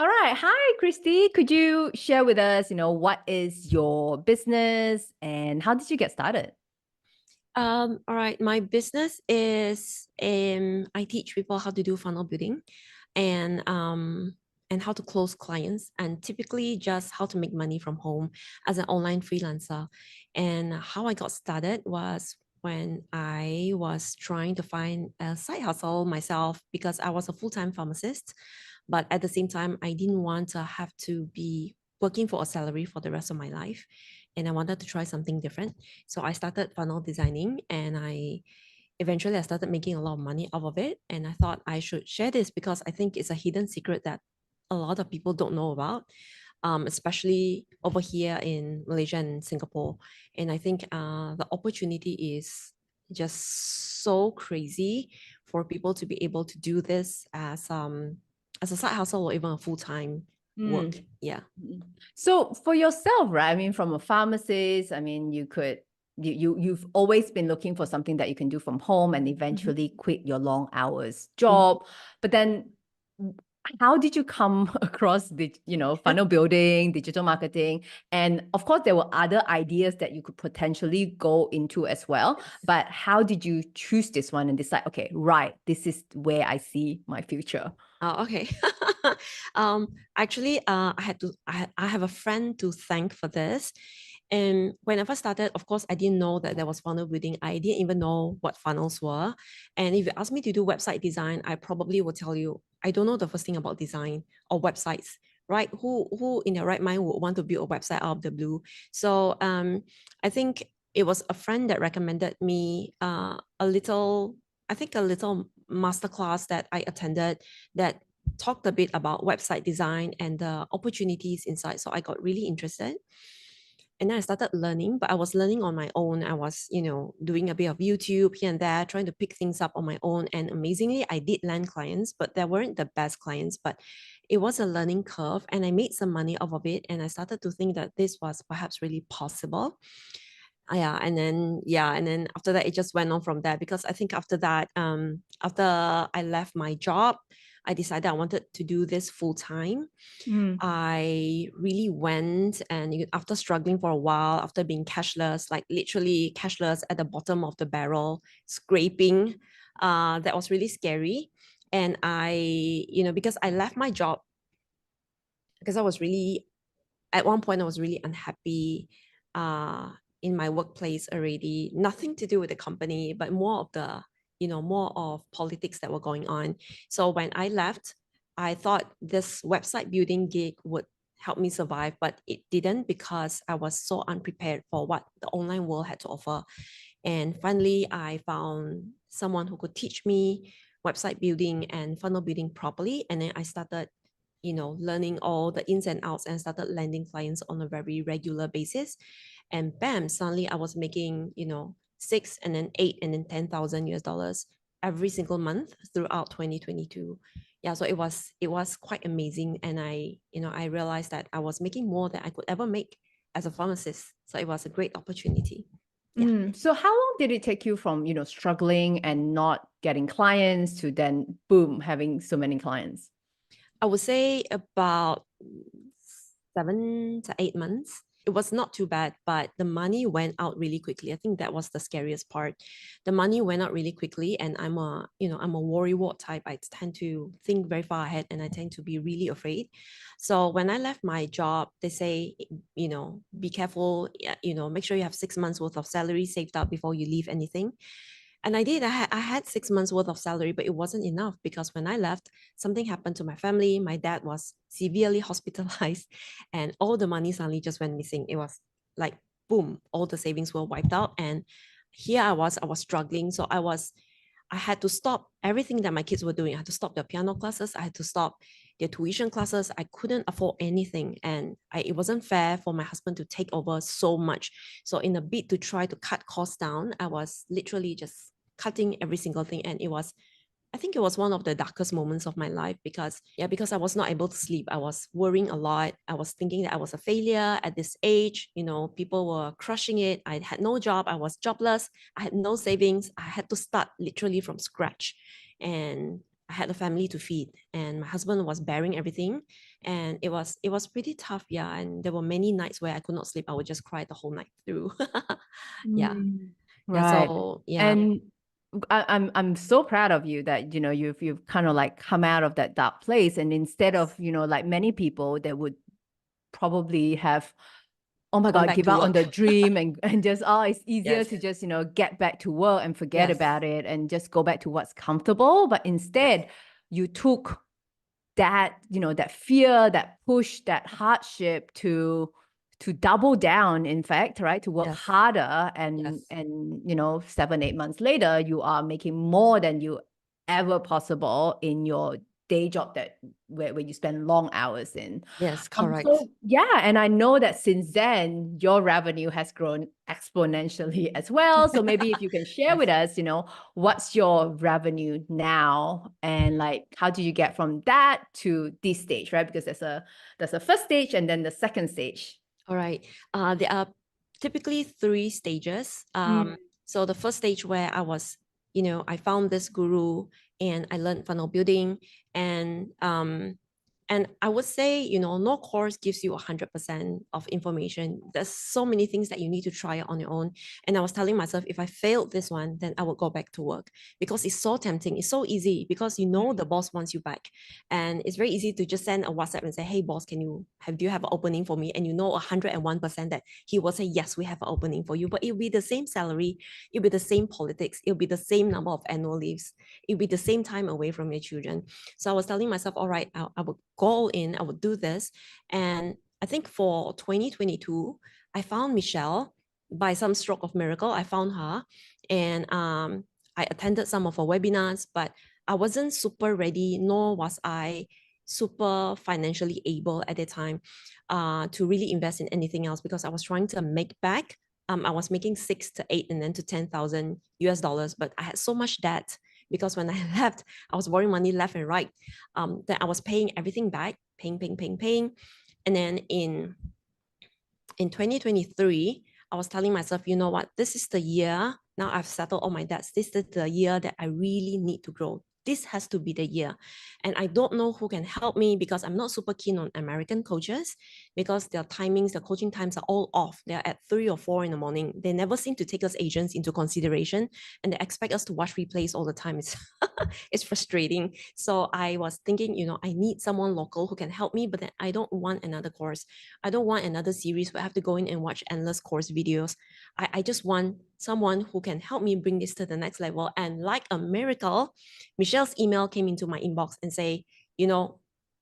All right. Hi, Kristy. Could you share with us, what is your business and how did you get started? All right. My business is I teach people how to do funnel building and and how to close clients and typically just how to make money from home as an online freelancer. And how I got started was when I was trying to find a side hustle myself because I was a full-time pharmacist, but at the same time I didn't want to have to be working for a salary for the rest of my life and I wanted to try something different. So I started funnel designing and I eventually I started making a lot of money out of it. And I thought I should share this because I think it's a hidden secret that a lot of people don't know about, especially over here in Malaysia and Singapore. And I think the opportunity is just so crazy for people to be able to do this as a side hustle or even a full-time work. Mm. Yeah. Mm. So for yourself, right? I mean, from a pharmacist, I mean, you've always been looking for something that you can do from home and Mhm. eventually quit your long hours Mhm. job. But then how did you come across the, funnel building, digital marketing? And of course, there were other ideas that you could potentially go into as well. Yes. But how did you choose this one and decide, okay, right, this is where I see my future? Oh, okay. Actually, I have a friend to thank for this. And when I first started, of course, I didn't know that there was funnel building. I didn't even know what funnels were. And if you ask me to do website design, I probably will tell you, I don't know the first thing about design or websites, right? Who in their right mind would want to build a website out of the blue? So I think it was a friend that recommended me a little masterclass that I attended that talked a bit about website design and the opportunities inside. So I got really interested. And then I started learning, but I was learning on my own. I was, doing a bit of YouTube here and there, trying to pick things up on my own. And amazingly, I did land clients, but they weren't the best clients. But it was a learning curve and I made some money off of it. And I started to think that this was perhaps really possible. And then after that it just went on from there because I think after that after I left my job I decided I wanted to do this full time. Mm. I really went and after struggling for a while, after being cashless, like literally cashless at the bottom of the barrel, scraping, that was really scary. And because I left my job because I was really at one point I was really unhappy uh, in my workplace already. Nothing to do with the company, but more of politics that were going on. So when I left, I thought this website building gig would help me survive, but it didn't because I was so unprepared for what the online world had to offer. And finally, I found someone who could teach me website building and funnel building properly. And then I started learning all the ins and outs and started landing clients on a very regular basis. And bam, suddenly I was making, six and then eight and then 10,000 US dollars every single month throughout 2022. Yeah, so it was quite amazing. And I realized that I was making more than I could ever make as a pharmacist. So it was a great opportunity. Yeah. So how long did it take you from, struggling and not getting clients to then boom, having so many clients? I would say about 7 to 8 months. It was not too bad, but the money went out really quickly. I think that was the scariest part. The money went out really quickly, and I'm a worrywart type. I tend to think very far ahead, and I tend to be really afraid. So when I left my job, they say, be careful. Make sure you have 6 months worth of salary saved up before you leave anything. And I did. I had 6 months worth of salary, but it wasn't enough because when I left, something happened to my family. My dad was severely hospitalized, and all the money suddenly just went missing. It was like boom, all the savings were wiped out. And here I was struggling. So I had to stop everything that my kids were doing. I had to stop their piano classes. I had to stop their tuition classes. I couldn't afford anything. And it wasn't fair for my husband to take over so much. So in a bid to try to cut costs down, I was literally just cutting every single thing. And I think it was one of the darkest moments of my life because I was not able to sleep. I was worrying a lot. I was thinking that I was a failure at this age. People were crushing it. I had no job. I was jobless. I had no savings. I had to start literally from scratch. And I had a family to feed, and my husband was bearing everything, and it was pretty tough, yeah. And there were many nights where I could not sleep. I would just cry the whole night through. Yeah, Mm, yeah. right. So yeah, And I'm so proud of you that, you know, you've kind of like come out of that dark place. And instead of, you know, like many people that would probably have, oh my gone God, back give to up on work. the dream and just, oh, it's easier Yes, to just, you know, get back to work and forget yes, about it and just go back to what's comfortable. But yes, instead, you took that, you know, that fear, that push, that hardship to double down, in fact, right, to work yes, harder. yes. And you know, 7 8 months later, you are making more than you ever possible in your day job, that where you spend long hours in. Yes, correct. So yeah, and I know that since then your revenue has grown exponentially as well. So maybe if you can share Yes. with us, you know, what's your revenue now, and like how do you get from that to this stage, right? Because there's a first stage and then the second stage. All right. There are typically three stages. Mm. So the first stage where I was, I found this guru and I learned funnel building, and I would say, no course gives you 100% of information. There's so many things that you need to try on your own. And I was telling myself, if I failed this one, then I would go back to work, because it's so tempting. It's so easy because the boss wants you back. And it's very easy to just send a WhatsApp and say, hey boss, do you have an opening for me? And 101% that he will say, yes, we have an opening for you. But it'll be the same salary, it'll be the same politics, it'll be the same number of annual leaves, it'll be the same time away from your children. So I was telling myself, all right, I would go all in, I would do this. And I think for 2022, I found Michelle. By some stroke of miracle, I found her, and I attended some of her webinars, but I wasn't super ready, nor was I super financially able at the time to really invest in anything else, because I was trying to make back. I was making 6 to 8 and then to 10,000 US dollars, but I had so much debt because when I left, I was borrowing money left and right. That I was paying everything back, paying. And then in 2023, I was telling myself, you know what, this is the year. Now I've settled all my debts. This is the year that I really need to grow. This has to be the year. And I don't know who can help me, because I'm not super keen on American coaches, because their timings, the coaching times are all off. They're at 3 or 4 in the morning. They never seem to take us Asians into consideration, and they expect us to watch replays all the time. It's frustrating. So I was thinking, I need someone local who can help me, but then I don't want another course. I don't want another series where I have to go in and watch endless course videos. I just want someone who can help me bring this to the next level. And like a miracle, Michelle's email came into my inbox and say,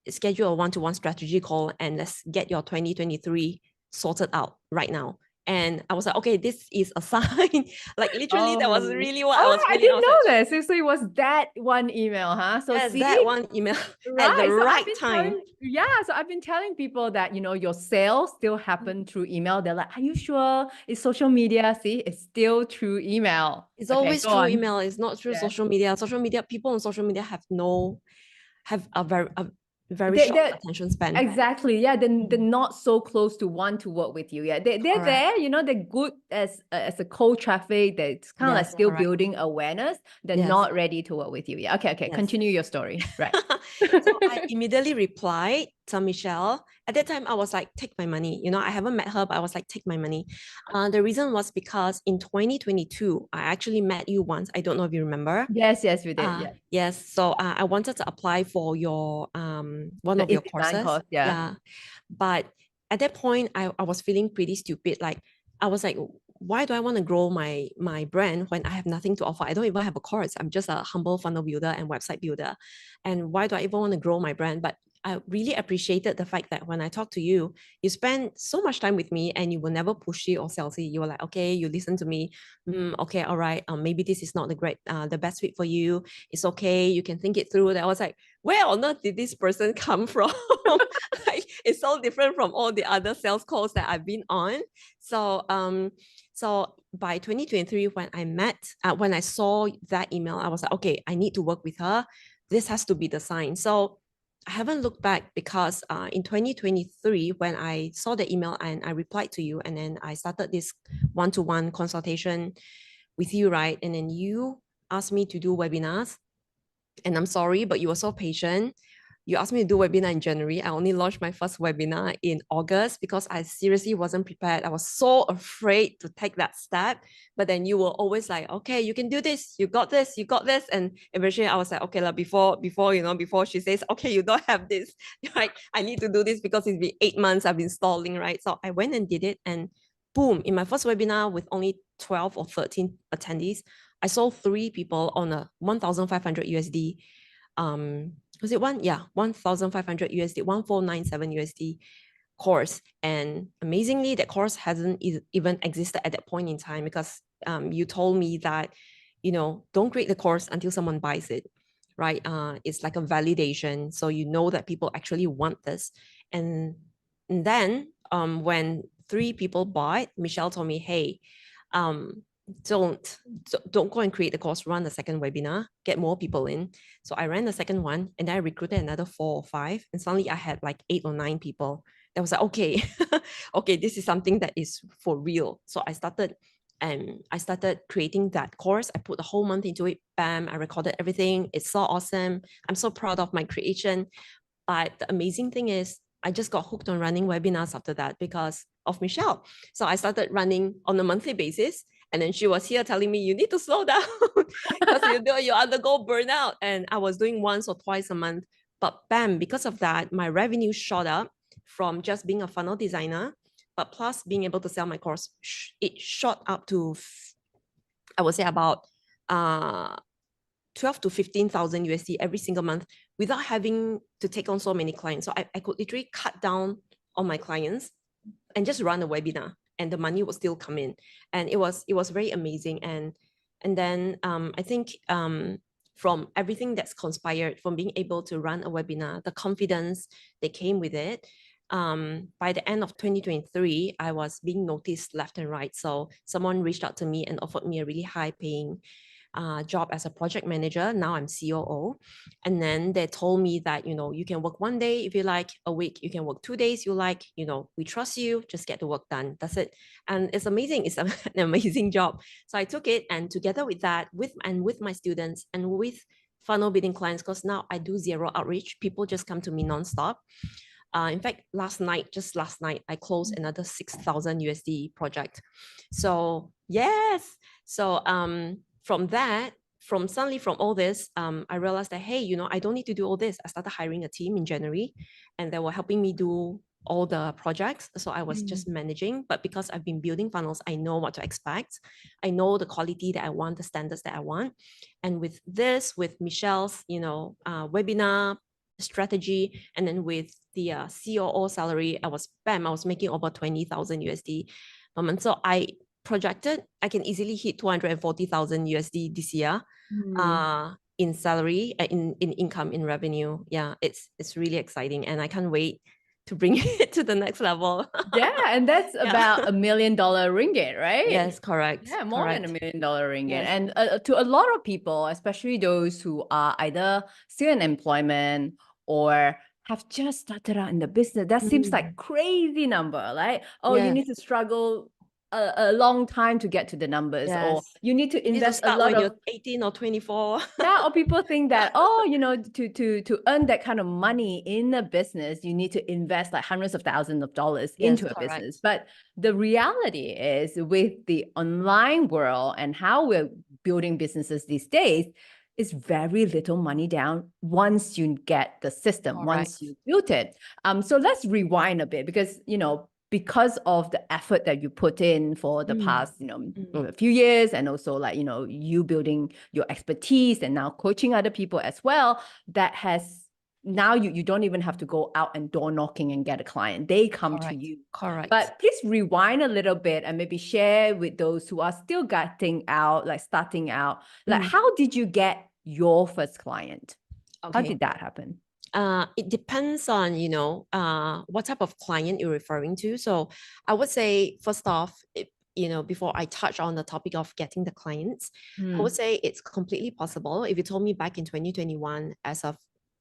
schedule a one-to-one strategy call and let's get your 2023 sorted out right now. And I was like, okay, this is a sign. Like literally, that was really what I was I feeling. I didn't was like, know that. So it was that one email, huh? So yes, that see, one email at the right. So I've right been time. telling, yeah. So I've been telling people that, you know, your sales still happen through email. They're like, are you sure it's social media? See, it's still through email. It's Okay, always go through on. email. It's not through Yeah. social media. Social media, people on social media have a very They, short they're attention span. exactly, yeah. They're Mm. not so close to want to work with you. Yeah, they're Correct. there. You know, they're good as a cold traffic. That's kind of like Yes, still correct. building awareness. They're Yes, not ready to work with you. Yeah. Okay. yes. Continue your story. Right. So I immediately replied to Michelle. At that time, I was like, take my money. I haven't met her, but I was like, take my money. The reason was because in 2022, I actually met you once. I don't know if you remember. Yes, we did. Yeah. Yes. So I wanted to apply for your one The of your in-demand courses. course. Yeah. Yeah. But at that point, I was feeling pretty stupid. Like I was like, why do I want to grow my brand when I have nothing to offer? I don't even have a course. I'm just a humble funnel builder and website builder. And why do I even want to grow my brand? But I really appreciated the fact that when I talk to you, you spend so much time with me and you will never pushy or salesy. You were like, okay, you listen to me. Okay, all right. Maybe this is not the best fit for you. It's okay. You can think it through. And I was like, where on earth did this person come from? Like, it's so different from all the other sales calls that I've been on. So by 2023, when I saw that email, I was like, okay, I need to work with her. This has to be the sign. So I haven't looked back, because in 2023, when I saw the email and I replied to you, and then I started this one-to-one consultation with you, right? And then you asked me to do webinars. And I'm sorry, but you were so patient. You asked me to do webinar in January. I only launched my first webinar in August because I seriously wasn't prepared. I was so afraid to take that step. But then you were always like, okay, you can do this. You got this. You got this. And eventually I was like, okay, before she says, okay, you don't have this, right? I need to do this because it's been 8 months I've been stalling, right? So I went and did it. And boom, in my first webinar with only 12 or 13 attendees, I saw 3 people on a 1,500 USD was it one? Yeah, 1,500 USD, 1,497 USD course. And amazingly, that course hasn't even existed at that point in time because you told me that, don't create the course until someone buys it, right? It's like a validation. So you know that people actually want this. And then when 3 people bought, Michelle told me, hey, um, don't don't go and create the course, run a second webinar, get more people in. So I ran the second one and then I recruited another 4 or 5, and suddenly I had like 8 or 9 people. That was like, okay, okay, this is something that is for real. So I started creating that course. I put the whole month into it. Bam, I recorded everything. It's so awesome. I'm so proud of my creation. But the amazing thing is I just got hooked on running webinars after that because of Michelle. So I started running on a monthly basis. And then she was here telling me, you need to slow down because you undergo burnout. And I was doing once or twice a month. But bam, because of that, my revenue shot up from just being a funnel designer, but plus being able to sell my course, it shot up to, I would say about 12 to 15,000 USD every single month without having to take on so many clients. So I could literally cut down on my clients and just run a webinar, and the money would still come in. And it was very amazing. And then I think from everything that's conspired, from being able to run a webinar, the confidence that came with it, by the end of 2023, I was being noticed left and right. So someone reached out to me and offered me a really high paying job as a project manager. Now I'm COO. And then they told me that, you can work one day if you like, a week, you can work 2 days you like, we trust you, just get the work done. That's it. And it's amazing. It's an amazing job. So I took it, and together with that, with my students and with funnel bidding clients, because now I do zero outreach. People just come to me nonstop. In fact, just last night, I closed another 6,000 USD project. So yes. So suddenly from all this, I realized that, hey, I don't need to do all this. I started hiring a team in January, and they were helping me do all the projects. So I was just managing, but because I've been building funnels, I know what to expect. I know the quality that I want, the standards that I want. And with Michelle's, webinar strategy, and then with the COO salary, I was making over 20,000 USD per month. So I projected I can easily hit 240,000 USD this year in salary, in income, in revenue. Yeah, it's really exciting, and I can't wait to bring it to the next level. Yeah, and that's about $1 million ringgit, right? Yes, correct. Yeah, more than $1 million ringgit. Yes. And to a lot of people, especially those who are either still in employment or have just started out in the business, that seems like crazy number, right? Oh, you Yes. need to struggle a long time to get to the numbers, or Yes. you need to You need to invest a start lot when of you're 18 or 24. yeah, or people think that, oh, to earn that kind of money in a business, you need to invest like hundreds of thousands of dollars Yes, into a correct. business. But the reality is, with the online world and how we're building businesses these days, is very little money down once you get the system, once you build it. So let's rewind a bit, because of the effort that you put in for the past, a few years, and also like, you building your expertise and now coaching other people as well, that has now you don't even have to go out and door knocking and get a client. They come to you. Correct. But please rewind a little bit and maybe share with those who are still starting out, like how did you get your first client? How did that happen? It depends on, what type of client you're referring to. So I would say, first off, before I touch on the topic of getting the clients, I would say it's completely possible. If you told me back in 2021, as a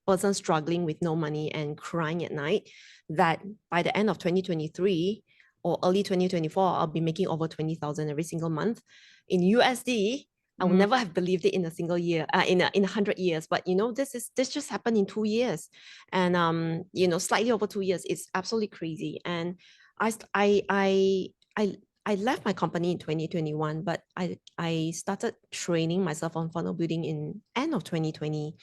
person struggling with no money and crying at night, that by the end of 2023 or early 2024, I'll be making over 20,000 every single month in USD, I would never have believed it in a single year, in 100 years. But this just happened in 2 years, and slightly over 2 years. It's absolutely crazy. And I st- I left my company in 2021, but I started training myself on funnel building in end of 2020,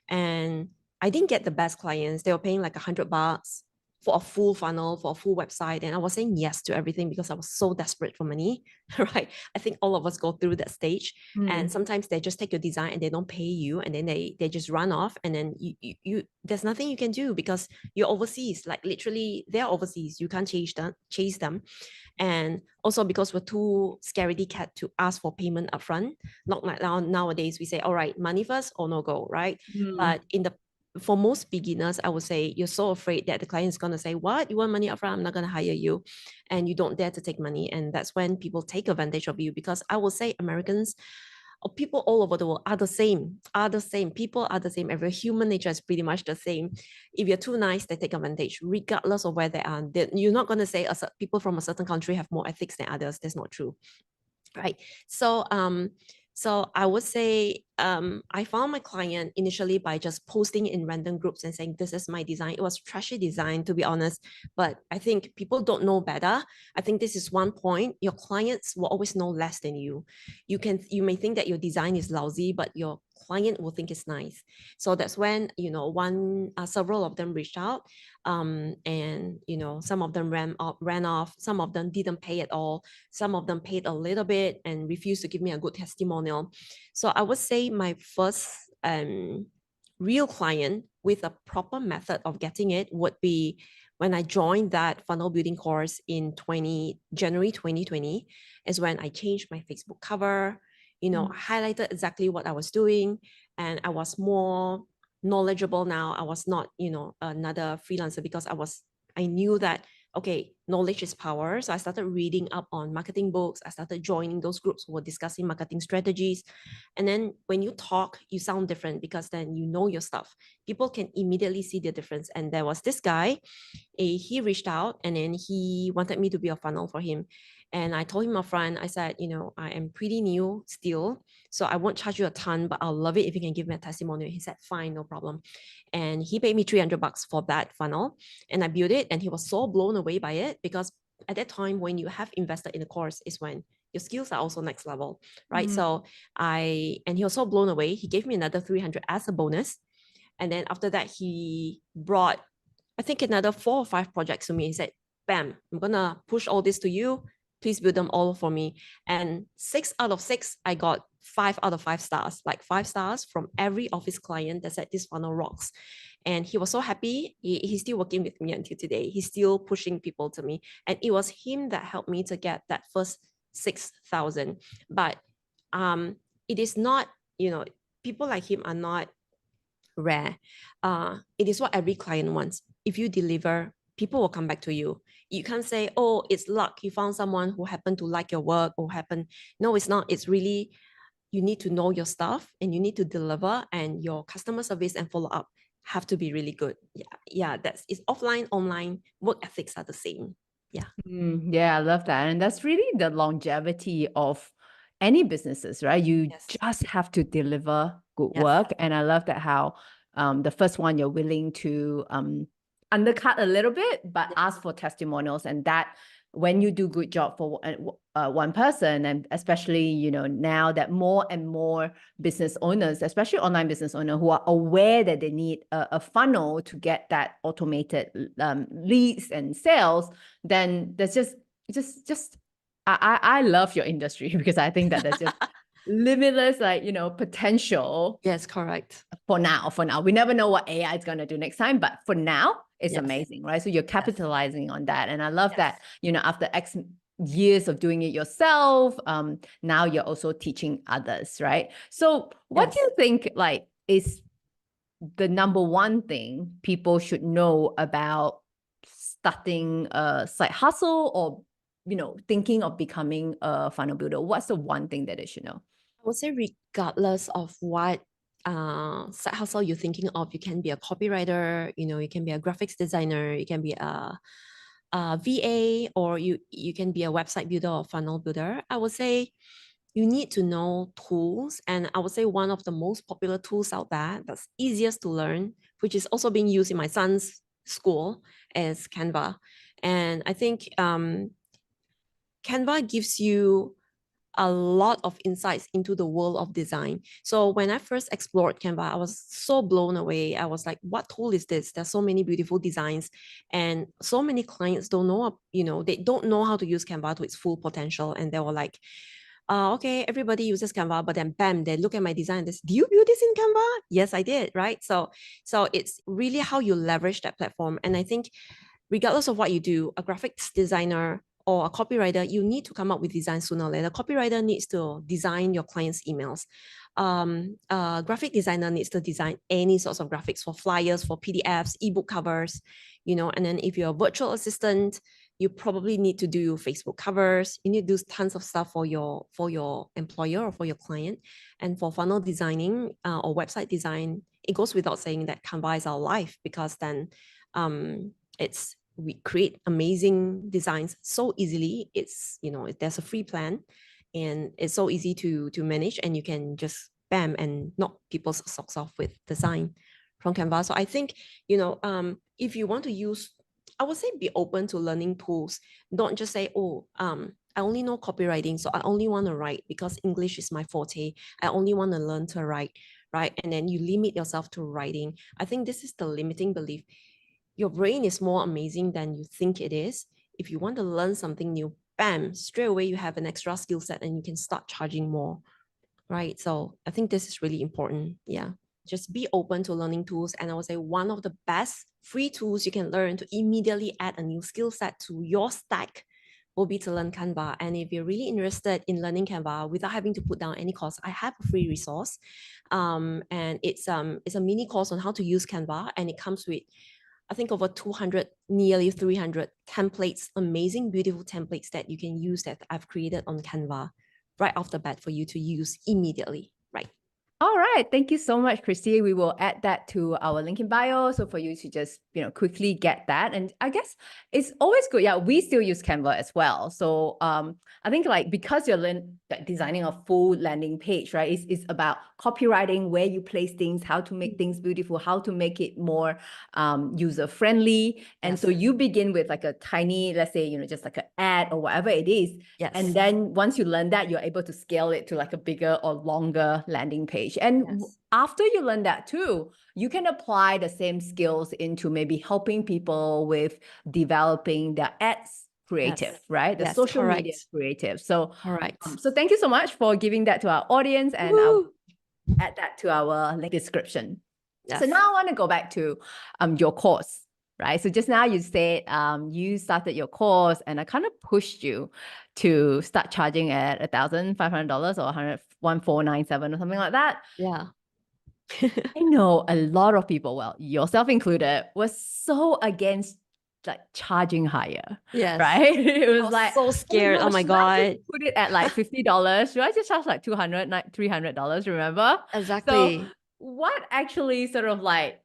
and I didn't get the best clients. They were paying like $100 for a full funnel, for a full website. And I was saying yes to everything because I was so desperate for money, right? I think all of us go through that stage. And sometimes they just take your design and they don't pay you, and then they just run off, and then you there's nothing you can do because you're overseas. Like literally they're overseas. You can't chase them. And also because we're too scaredy cat to ask for payment upfront. Not like nowadays we say, all right, money first or no go, right? But for most beginners, I would say you're so afraid that the client is going to say, what? You want money upfront? I'm not going to hire you. And you don't dare to take money. And that's when people take advantage of you, because I will say Americans or people all over the world are the same, People are the same. Every human nature is pretty much the same. If you're too nice, they take advantage, regardless of where they are. You're not going to say people from a certain country have more ethics than others. That's not true. Right. So I would say I found my client initially by just posting in random groups and saying, this is my design. It was trashy design, to be honest, but I think people don't know better. I think this is one point. Your clients will always know less than you. You may think that your design is lousy, but your client will think it's nice. So that's when, several of them reached out, and some of them ran off, some of them didn't pay at all, some of them paid a little bit and refused to give me a good testimonial. So I would say my first real client with a proper method of getting it would be when I joined that funnel building course in January 2020, is when I changed my Facebook cover, highlighted exactly what I was doing, and I was more knowledgeable now. I was not, another freelancer, because I knew that, okay, knowledge is power. So I started reading up on marketing books. I started joining those groups who were discussing marketing strategies. And then when you talk, you sound different, because then you know your stuff. People can immediately see the difference. And there was this guy, he reached out, and then he wanted me to be a funnel for him. And I told him upfront, I said, I am pretty new still, so I won't charge you a ton, but I'll love it if you can give me a testimonial. He said, fine, no problem. And he paid me $300 for that funnel, and I built it. And he was so blown away by it, because at that time, when you have invested in a course, is when your skills are also next level, right? So and he was so blown away. He gave me another 300 as a bonus. And then after that, he brought, I think, another 4 or 5 projects to me. He said, bam, I'm gonna push all this to you. Please build them all for me. And 6 out of 6, I got 5 out of 5 stars, like 5 stars from every office client that said this funnel rocks. And he was so happy. He's still working with me until today. He's still pushing people to me. And it was him that helped me to get that first 6,000. But it is not, people like him are not rare. It is what every client wants. If you deliver, people will come back to you. You can't say, oh, it's luck, you found someone who happened to like your work, or happen. No, it's not. It's really, you need to know your stuff, and you need to deliver, and your customer service and follow up have to be really good. Yeah, it's offline, online, work ethics are the same. Yeah. Yeah, I love that. And that's really the longevity of any businesses, right? You Yes. just have to deliver good Yes. work. And I love that how the first one, you're willing to undercut a little bit, but ask for testimonials. And that when you do good job for one person, and especially, now that more and more business owners, especially online business owners, who are aware that they need a funnel to get that automated leads and sales, then there's just I love your industry, because I think that there's just limitless, potential. Yes, correct. For now, we never know what AI is going to do next time, but for now, it's Yes. amazing, right? So you're capitalizing on that. And I love Yes. that, after X years of doing it yourself, now you're also teaching others, right? So what do you think, is the number one thing people should know about starting a side hustle, or, thinking of becoming a funnel builder? What's the one thing that they should know? I would say, regardless of what side hustle you're thinking of, you can be a copywriter, you can be a graphics designer, you can be a VA, or you can be a website builder or funnel builder. I would say you need to know tools. And I would say one of the most popular tools out there that's easiest to learn, which is also being used in my son's school, is Canva. And I think Canva gives you a lot of insights into the world of design. So when I first explored Canva, I was so blown away. I was like, what tool is this? There's so many beautiful designs, and so many clients don't know, they don't know how to use Canva to its full potential. And they were like, okay, everybody uses Canva, but then bam, they look at my design and they say, do you build this in Canva? Yes, I did, right? So it's really how you leverage that platform. And I think regardless of what you do, a graphics designer or a copywriter, you need to come up with design sooner or later. A copywriter needs to design your clients' emails. A graphic designer needs to design any sorts of graphics for flyers, for PDFs, ebook covers, and then if you're a virtual assistant, you probably need to do Facebook covers. You need to do tons of stuff for your employer or for your client. And for funnel designing or website design, it goes without saying that Canva is our life, because then we create amazing designs so easily. It's, there's a free plan and it's so easy to manage, and you can just bam and knock people's socks off with design from Canva. So I think, if you want to use, I would say be open to learning tools. Don't just say, I only know copywriting, so I only want to write because English is my forte. I only want to learn to write, right? And then you limit yourself to writing. I think this is the limiting belief. Your brain is more amazing than you think it is. If you want to learn something new, bam, straight away you have an extra skill set and you can start charging more, right? So I think this is really important. Yeah. Just be open to learning tools. And I would say one of the best free tools you can learn to immediately add a new skill set to your stack will be to learn Canva. And if you're really interested in learning Canva without having to put down any cost, I have a free resource. And it's a mini course on how to use Canva, and it comes with, I think, over 200, nearly 300 templates, amazing, beautiful templates that you can use that I've created on Canva right off the bat for you to use immediately, right? All right. Thank you so much, Kristy. We will add that to our link in bio. So for you to just, quickly get that. And I guess it's always good. Yeah, we still use Canva as well. So I think because you're designing a full landing page, right? It's about copywriting, where you place things, how to make things beautiful, how to make it more user-friendly. And Yes. so you begin with like a tiny, let's say, just like an ad or whatever it is. Yes. And then once you learn that, you're able to scale it to like a bigger or longer landing page. And Yes. after you learn that too, you can apply the same skills into maybe helping people with developing their ads creative, Yes. right? The Yes, social correct. media creative. So, Correct. So thank you so much for giving that to our audience, and I'll add that to our link description. Yes. So now I want to go back to your course. Right. So just now you said you started your course, and I kind of pushed you to start charging at $1,500 or 1,497 or something like that. Yeah. I know a lot of people, well, yourself included, was so against like charging higher. Yes. Right. It was I was like so scared. Oh my should I God. just put it at like $50? Should I just charge like $200, $300? Remember? Exactly. So what actually sort of like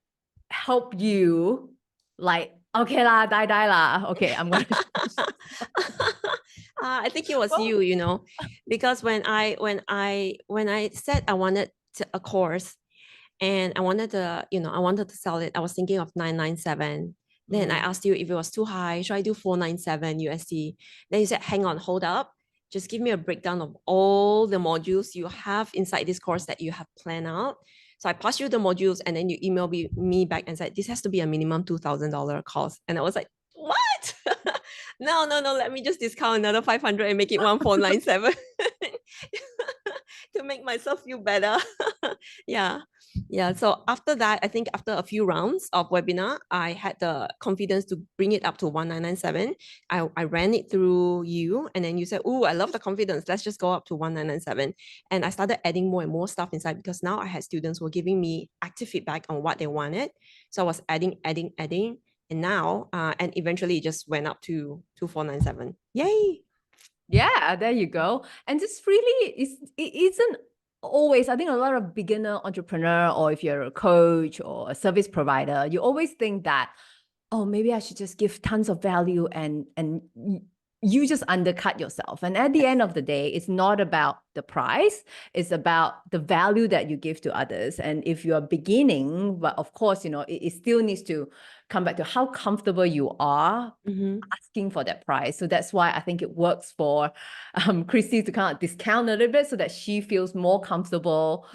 helped you? Like, okay lah, die lah. Okay, I'm going to. I think it was you, because when I said I wanted a course, and I wanted to sell it, I was thinking of 997. Then I asked you if it was too high, should I do 497 USD? Then you said, hang on, hold up. Just give me a breakdown of all the modules you have inside this course that you have planned out. So I passed you the modules, and then you emailed me back and said, this has to be a minimum $2,000 cost. And I was like, what? No, let me just discount another 500 and make it 1,497 to make myself feel better. Yeah. So after that, I think after a few rounds of webinar, I had the confidence to bring it up to 1,997. I ran it through you, and then you said, oh, I love the confidence. Let's just go up to 1,997. And I started adding more and more stuff inside, because now I had students who were giving me active feedback on what they wanted. So I was adding. And now, and eventually it just went up to 2,497. Yay. Yeah, there you go. And just really, it isn't always, I think a lot of beginner entrepreneur, or if you're a coach or a service provider, you always think that, oh, maybe I should just give tons of value and you just undercut yourself. And at the end of the day, it's not about the price, it's about the value that you give to others. And if you're beginning, but of course, it still needs to come back to how comfortable you are asking for that price. So that's why I think it works for Kristy to kind of discount a little bit so that she feels more comfortable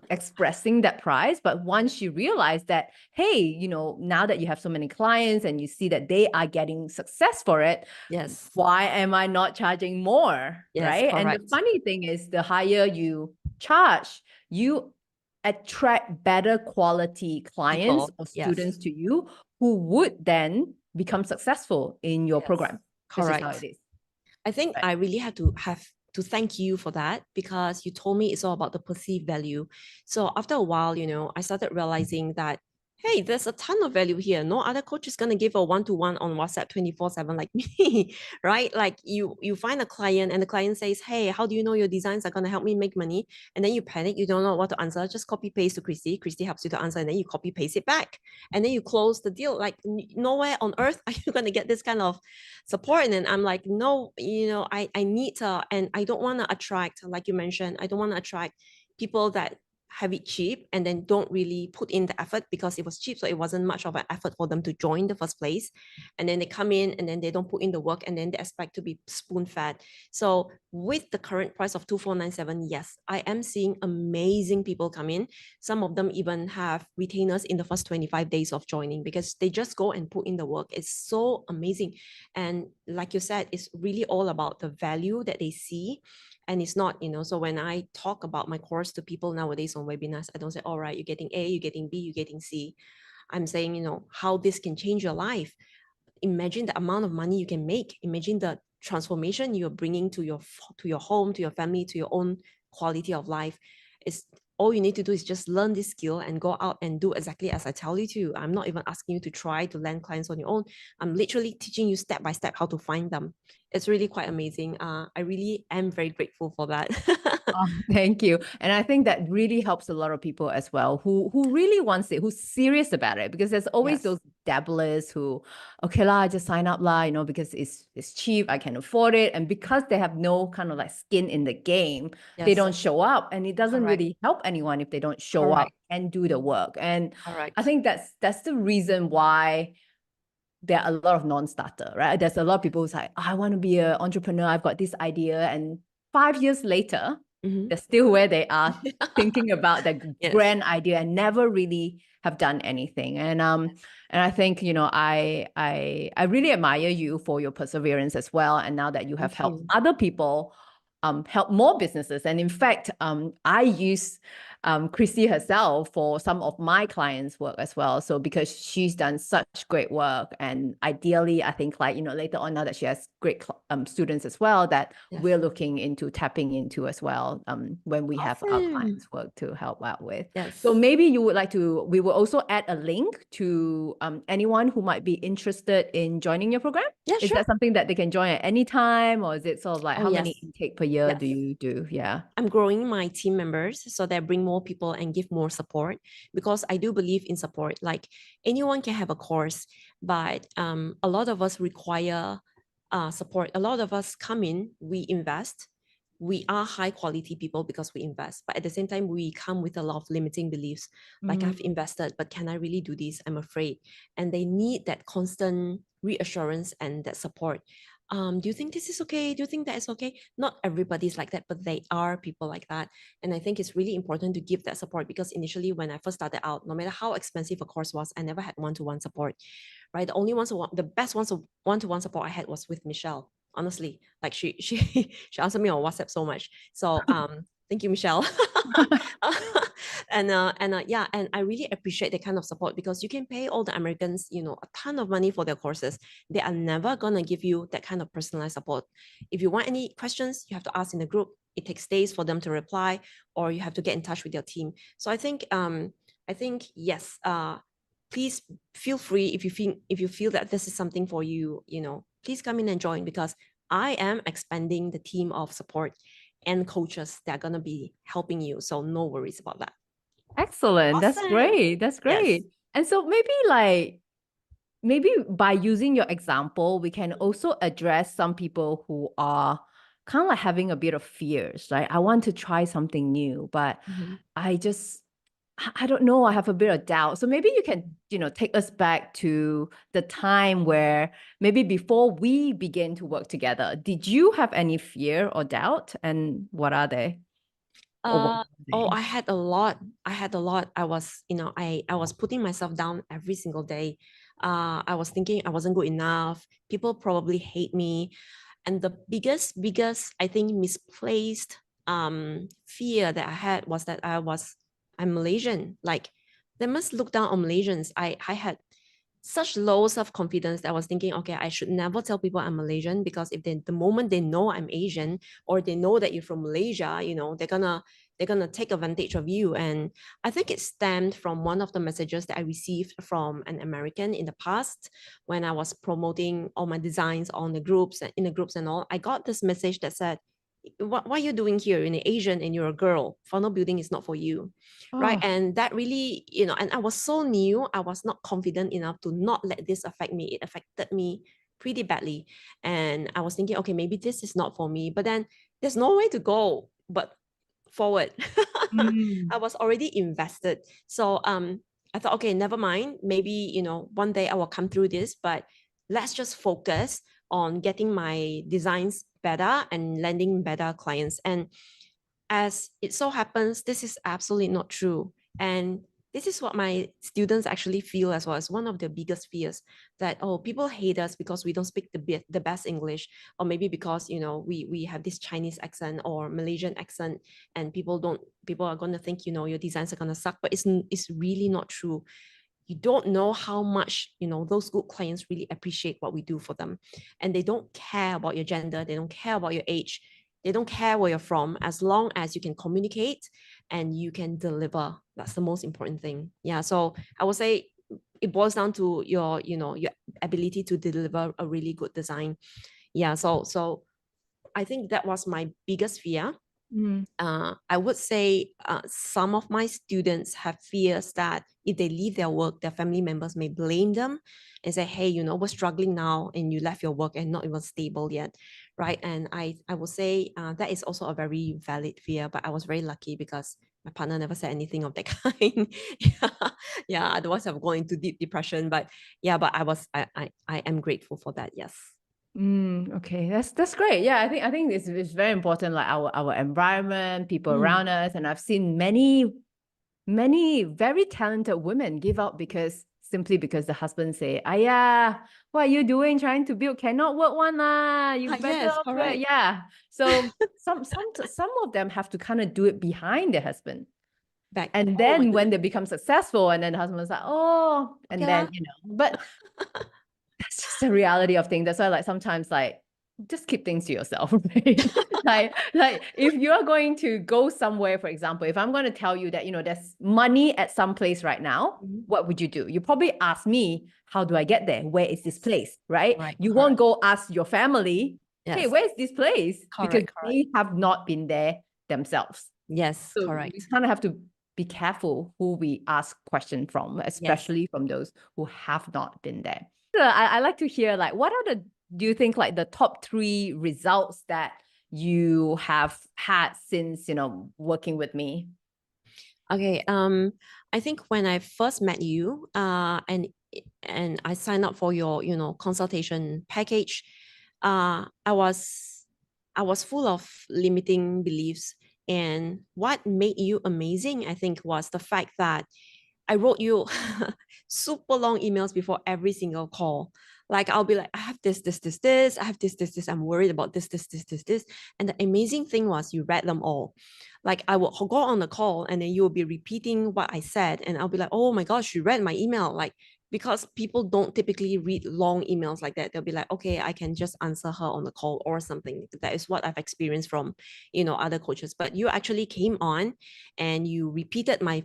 expressing that price. But once she realized that, hey, now that you have so many clients and you see that they are getting success for it, Yes. why am I not charging more? Yes, Right. And the correct. funny thing is, the higher you charge, you attract better quality clients People, or yes. students to you who would then become successful in your Yes, program. That's just how correct. it is. I think Right. I really have to thank you for that, because you told me it's all about the perceived value. So after a while, I started realizing that, hey, there's a ton of value here. No other coach is going to give a one-to-one on WhatsApp 24/7 like me, right? Like you find a client and the client says, hey, how do you know your designs are going to help me make money? And then you panic, you don't know what to answer. Just copy paste to Kristy. Kristy helps you to answer, and then you copy paste it back. And then you close the deal. Like nowhere on earth are you going to get this kind of support. And then I'm like, no, I need to, and I don't want to attract, like you mentioned, I don't want to attract people that have it cheap and then don't really put in the effort because it was cheap. So it wasn't much of an effort for them to join in the first place. And then they come in and then they don't put in the work and then they expect to be spoon fed. So with the current price of 2497, yes, I am seeing amazing people come in. Some of them even have retainers in the first 25 days of joining because they just go and put in the work. It's so amazing. And like you said, it's really all about the value that they see. And it's not, so when I talk about my course to people nowadays on webinars, I don't say, all right, you're getting A, you're getting B, you're getting C. I'm saying, how this can change your life. Imagine the amount of money you can make. Imagine the transformation you're bringing to your home, to your family, to your own quality of life. It's all you need to do is just learn this skill and go out and do exactly as I tell you to. I'm not even asking you to try to land clients on your own. I'm literally teaching you step by step how to find them. It's really quite amazing. I really am very grateful for that. Oh, thank you. And I think that really helps a lot of people as well who really wants it, who's serious about it, because there's always Yes. those dabblers who, okay lah, just sign up lah, because it's cheap, I can afford it. And because they have no kind of like skin in the game, they Yes. don't show up, and it doesn't Correct. really help anyone if they don't show up Correct. and do the work. And Correct. I think that's the reason why there are a lot of non-starter, right? There's a lot of people who's like, I want to be an entrepreneur, I've got this idea, and 5 years later, they're still where they are thinking about that Yes. grand idea and never really have done anything. And I think, I really admire you for your perseverance as well. And now that you have helped other people help more businesses. And in fact, I use Kristy herself for some of my clients' work as well. So because she's done such great work, and ideally, I think later on, now that she has great students as well, that we're looking into tapping into as well when we have our clients' work to help out with. Yes. So maybe you would like to, we will also add a link to anyone who might be interested in joining your program. Yeah, Is that something that they can join at any time, or is it sort of like how many intake per year do you do? Yeah. I'm growing my team members so that I bring more people and give more support, because I do believe in support. Like anyone can have a course, but a lot of us require support. A lot of us come in, we invest. We are high quality people because we invest, but at the same time, we come with a lot of limiting beliefs. Like I've invested, but can I really do this? I'm afraid. And they need that constant reassurance and that support. Do you think this is okay? Do you think that is okay? Not everybody's like that, but they are people like that. And I think it's really important to give that support, because initially when I first started out, no matter how expensive a course was, I never had one-to-one support, right? The best one-to-one support I had was with Michelle. Honestly, like she she answered me on WhatsApp so much. So thank you, Michelle. And I really appreciate that kind of support, because you can pay all the Americans, a ton of money for their courses. They are never gonna give you that kind of personalized support. If you want any questions, you have to ask in the group. It takes days for them to reply, or you have to get in touch with your team. So I think yes, please feel free, if you feel that this is something for you, please come in and join, because I am expanding the team of support and coaches that are going to be helping you. So no worries about that. Excellent. That's Awesome. great. That's great. Yes. And so maybe maybe by using your example, we can also address some people who are kind of like having a bit of fears, right? I want to try something new, but Mhm. I just, I don't know, I have a bit of doubt. So maybe you can, take us back to the time where maybe before we begin to work together, did you have any fear or doubt? And what are they? Or what Uh, were oh, they? I had a lot. I had a lot. I was, I was putting myself down every single day. I was thinking I wasn't good enough. People probably hate me. And the biggest, I think, misplaced fear that I had was that I'm Malaysian. Like they must look down on Malaysians. I had such low self-confidence that I was thinking, okay, I should never tell people I'm Malaysian, because if they, the moment they know I'm Asian, or they know that you're from Malaysia, they're gonna take advantage of you. And I think it stemmed from one of the messages that I received from an American in the past when I was promoting all my designs on the groups and in the groups and all. I got this message that said, what are you doing here? You're an Asian and you're a girl. Funnel building is not for you. Right. Oh, And that really, and I was so new, I was not confident enough to not let this affect me. It affected me pretty badly. And I was thinking, okay, maybe this is not for me. But then there's no way to go but forward. mm, I was already invested. So I thought, okay, never mind. Maybe, one day I will come through this, but let's just focus on getting my designs better and landing better clients. And as it so happens, this is absolutely not true. And this is what my students actually feel as well, as one of their biggest fears, that, oh, people hate us because we don't speak the best English, or maybe because, we have this Chinese accent or Malaysian accent, and people are going to think, your designs are going to suck. But it's really not true. You don't know how much, those good clients really appreciate what we do for them. And they don't care about your gender, they don't care about your age, they don't care where you're from, as long as you can communicate and you can deliver. That's the most important thing. Yeah. So I would say it boils down to your ability to deliver a really good design. Yeah. So I think that was my biggest fear. mm, I would say some of my students have fears that if they leave their work, their family members may blame them and say, hey, we're struggling now and you left your work and not even stable yet, right? And I would say that is also a very valid fear, but I was very lucky because my partner never said anything of that kind. Yeah, yeah, otherwise I've gone into deep depression. But yeah, but I am grateful for that, yes. okay, that's great. Yeah, I think it's very important, like our environment, people Mm. around us, and I've seen many very talented women give up simply because the husband say, "Ah, yeah, what are you doing? Trying to build cannot work one lah. You better Yes, off correct. yeah." So some of them have to kind of do it behind their husband. Back. And Oh my then when goodness. they become successful, and then the husband's like, oh, Okay and lah. then, but that's just the reality of things. That's why, like, sometimes, like, just keep things to yourself, right? like if you're going to go somewhere, for example, if I'm going to tell you that, there's money at some place right now, Mhm. what would you do? You probably ask me, how do I get there? Where is this place, right? Right, You won't correct. go ask your family, hey, Yes, where's this place? Because correct, correct. they have not been there themselves. Yes, So we correct. kind of have to be careful who we ask questions from, Yes. especially from those who have not been there. So I like to hear, like, do you think, like, the top 3 results that you have had since, working with me? Okay. I think when I first met you, and I signed up for your, consultation package, I was full of limiting beliefs. And what made you amazing, I think, was the fact that I wrote you super long emails before every single call. Like I'll be like, I have this. I have this. I'm worried about this. And the amazing thing was you read them all. Like I will go on the call and then you will be repeating what I said. And I'll be like, oh my gosh, you read my email. Like, because people don't typically read long emails like that. They'll be like, okay, I can just answer her on the call or something. That is what I've experienced from, other coaches. But you actually came on and you repeated my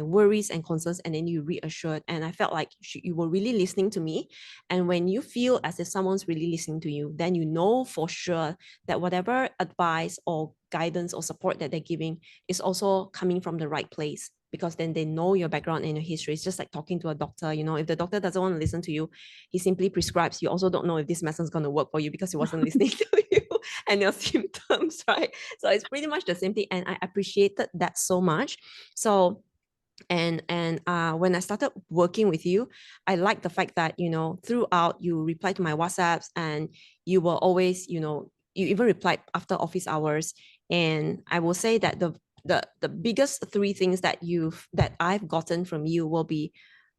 worries and concerns, and then you reassured, and I felt like you were really listening to me. And when you feel as if someone's really listening to you, then you know for sure that whatever advice or guidance or support that they're giving is also coming from the right place, because then they know your background and your history. It's just like talking to a doctor. You know, if the doctor doesn't want to listen to you, he simply prescribes. You also don't know if this medicine is going to work for you because he wasn't listening to you and your symptoms, right? So it's pretty much the same thing, and I appreciated that so much. So and when I started working with you, I like the fact that, you know, throughout you replied to my WhatsApps, and you were always, you know, you even replied after office hours. And I will say that the biggest three things that I've gotten from you will be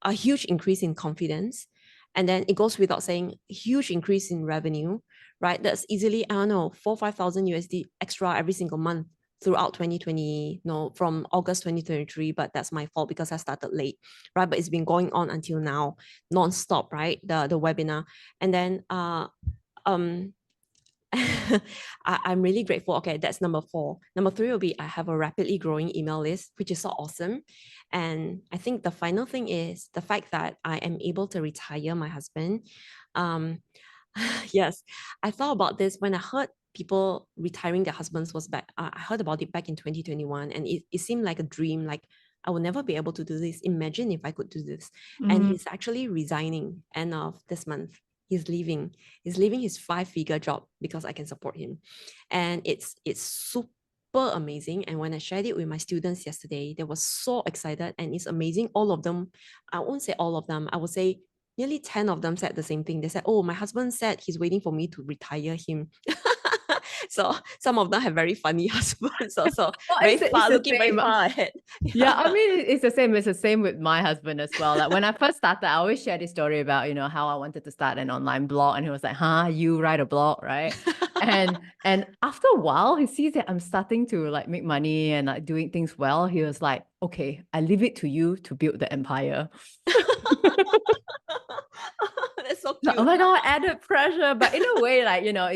a huge increase in confidence, and then it goes without saying, huge increase in revenue, right? That's easily, I don't know, 4,000-5,000 USD extra every single month throughout 2020, no, from August 2023, but that's my fault because I started late, right? But it's been going on until now, non-stop, right? The webinar. And then I'm really grateful. Okay, that's number 4. Number 3 will be I have a rapidly growing email list, which is so awesome. And I think the final thing is the fact that I am able to retire my husband. Yes, I thought about this when I heard people retiring their husbands was back. I heard about it back in 2021, and it seemed like a dream. Like, I will never be able to do this. Imagine if I could do this. And he's actually resigning end of this month. He's leaving his 5-figure job because I can support him. And it's super amazing. And when I shared it with my students yesterday, they were so excited, and it's amazing. All of them, I won't say all of them, I would say nearly 10 of them said the same thing. They said, oh, my husband said he's waiting for me to retire him. So some of them have very funny husbands also. Well, very it's far, the looking very same. far ahead. Yeah, I mean, it's the same. It's the same with my husband as well. Like when I first started, I always share this story about, you know, how I wanted to start an online blog, and he was like, "Huh, you write a blog, right?" And after a while, he sees that I'm starting to like make money and like doing things well. He was like, "Okay, I leave it to you to build the empire." That's so Like, cute. oh my God, added pressure. But in a way, like, you know,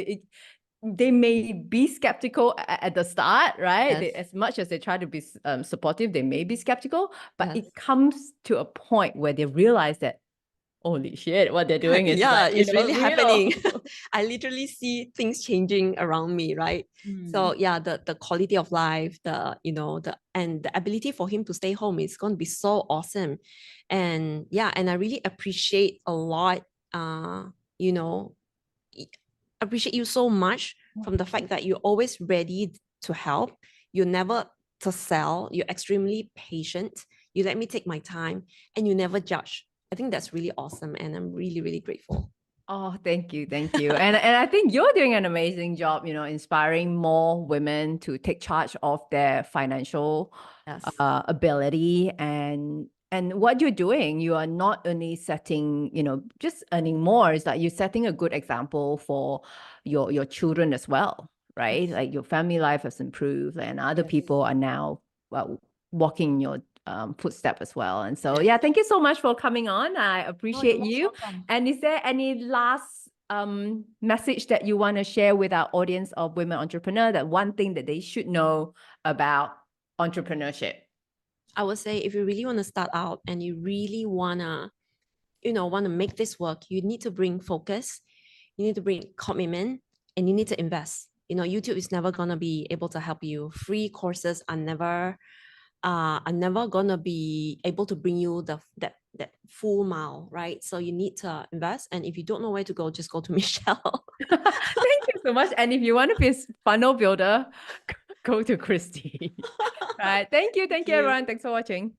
they may be skeptical at the start, right? Yes. They, as much as they try to be supportive, they may be skeptical, but Yes. it comes to a point where they realize that, holy shit, what they're doing is Yeah, like, it's really real. happening. I literally see things changing around me, right? So Mm. yeah, the quality of life, the, you know, the ability for him to stay home is going to be so awesome. And yeah, and I really appreciate a lot, you know, appreciate you so much from the fact that you're always ready to help. You're never to sell. You're extremely patient. You let me take my time, and you never judge. I think that's really awesome, and I'm really, really grateful. Oh, thank you, thank you. And I think you're doing an amazing job, you know, inspiring more women to take charge of their financial Yes. ability. And what you're doing, you are not only setting, you know, just earning more, it's like you're setting a good example for your children as well, right? Yes. Like your family life has improved, and other Yes. people are now walking in your footstep as well. And so, Yes. yeah, thank you so much for coming on. I Oh, appreciate you're most you. welcome. And is there any last message that you want to share with our audience of women entrepreneurs, that one thing that they should know about entrepreneurship? I would say if you really want to start out and you really wanna, you know, want to make this work, you need to bring focus, you need to bring commitment, and you need to invest. You know, YouTube is never gonna be able to help you. Free courses are never gonna be able to bring you that full mile, right? So you need to invest, and if you don't know where to go, just go to Michelle. Thank you so much. And if you want to be a funnel builder, go to Kristy. Right. Thank you. Thank you, everyone. Thanks for watching.